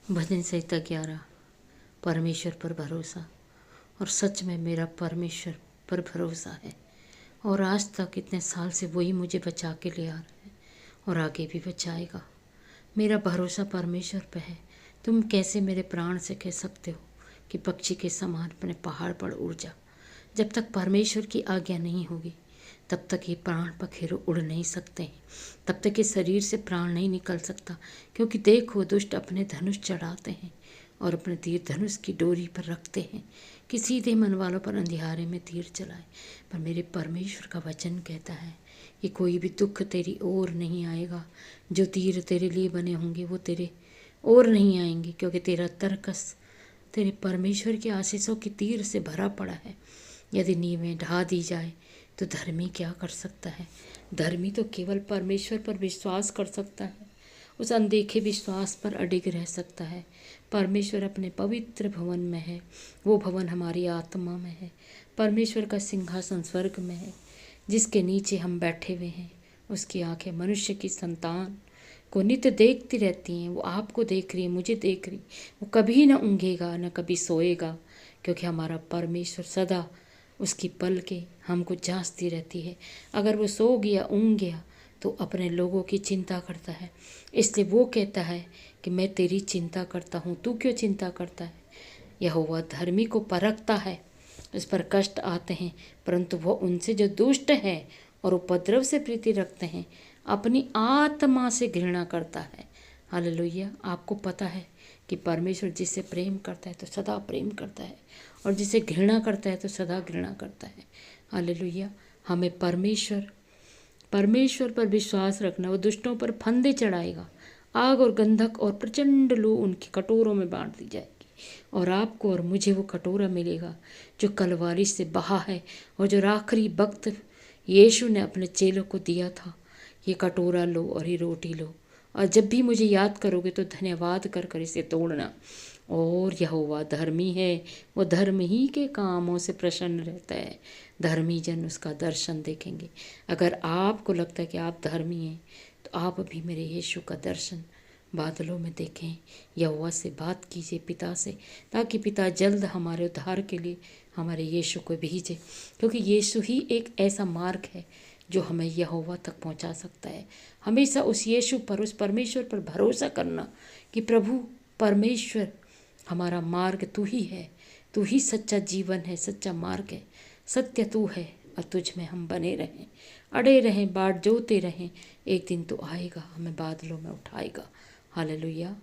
भजन संहिता 11। परमेश्वर पर भरोसा। और सच में मेरा परमेश्वर पर भरोसा है, और आज तक इतने साल से वही मुझे बचा के ले आ रहा है और आगे भी बचाएगा। मेरा भरोसा परमेश्वर पे है। तुम कैसे मेरे प्राण से कह सकते हो कि पक्षी के समान अपने पहाड़ पर उड़ जा। जब तक परमेश्वर की आज्ञा नहीं होगी तब तक ये प्राण पखेरु उड़ नहीं सकते हैं, तब तक ये शरीर से प्राण नहीं निकल सकता। क्योंकि देखो, दुष्ट अपने धनुष चढ़ाते हैं और अपने तीर धनुष की डोरी पर रखते हैं कि सीधे मन वालों पर अंधियारे में तीर चलाए। पर मेरे परमेश्वर का वचन कहता है कि कोई भी दुख तेरी ओर नहीं आएगा। जो तीर तेरे लिए बने होंगे वो तेरे ओर नहीं आएंगे, क्योंकि तेरा तरकस तेरे परमेश्वर के आशीषों की तीर से भरा पड़ा है। यदि नींवें ढा दी जाए तो धर्मी क्या कर सकता है? धर्मी तो केवल परमेश्वर पर विश्वास कर सकता है, उस अनदेखे विश्वास पर अडिग रह सकता है। परमेश्वर अपने पवित्र भवन में है, वो भवन हमारी आत्मा में है। परमेश्वर का सिंहासन स्वर्ग में है, जिसके नीचे हम बैठे हुए हैं। उसकी आंखें मनुष्य की संतान को नित्य देखती रहती हैं। वो आपको देख रही है, मुझे देख रही। वो कभी ना ऊँघेगा न कभी सोएगा, क्योंकि हमारा परमेश्वर सदा उसकी पलकें हमको जांचती रहती है। अगर वो सो गया, ऊँघ गया, तो अपने लोगों की चिंता करता है। इसलिए वो कहता है कि मैं तेरी चिंता करता हूँ, तू क्यों चिंता करता है? यहोवा धर्मी को परखता है, इस पर कष्ट आते हैं, परंतु वह उनसे जो दुष्ट है और उपद्रव से प्रीति रखते हैं अपनी आत्मा से घृणा करता है। हालेलुया। आपको पता है कि परमेश्वर जिसे प्रेम करता है तो सदा प्रेम करता है, और जिसे घृणा करता है तो सदा घृणा करता है। हालेलुया। हमें परमेश्वर पर विश्वास रखना। वो दुष्टों पर फंदे चढ़ाएगा, आग और गंधक और प्रचंड लू उनकी कटोरों में बांट दी जाएगी, और आपको और मुझे वो कटोरा मिलेगा जो कलवारी से बहा है, और जो आखिरी वक्त यीशु ने अपने चेलों को दिया था। ये कटोरा लो और ये रोटी लो, और जब भी मुझे याद करोगे तो धन्यवाद कर कर इसे तोड़ना। और यहोवा धर्मी है, वो धर्म ही के कामों से प्रसन्न रहता है। धर्मी जन उसका दर्शन देखेंगे। अगर आपको लगता है कि आप धर्मी हैं तो आप भी मेरे यीशु का दर्शन बादलों में देखें। यहोवा से बात कीजिए, पिता से, ताकि पिता जल्द हमारे उद्धार के लिए हमारे यीशु को भेजे, क्योंकि यीशु ही एक ऐसा मार्ग है जो हमें यहोवा तक पहुंचा सकता है। हमेशा उस यीशु पर, उस परमेश्वर पर भरोसा करना कि प्रभु परमेश्वर हमारा मार्ग तू ही है, तू ही सच्चा जीवन है, सच्चा मार्ग है, सत्य तू है, और तुझ में हम बने रहें, अड़े रहें, बाट जोते रहें। एक दिन तो आएगा, हमें बादलों में उठाएगा। हालेलुया।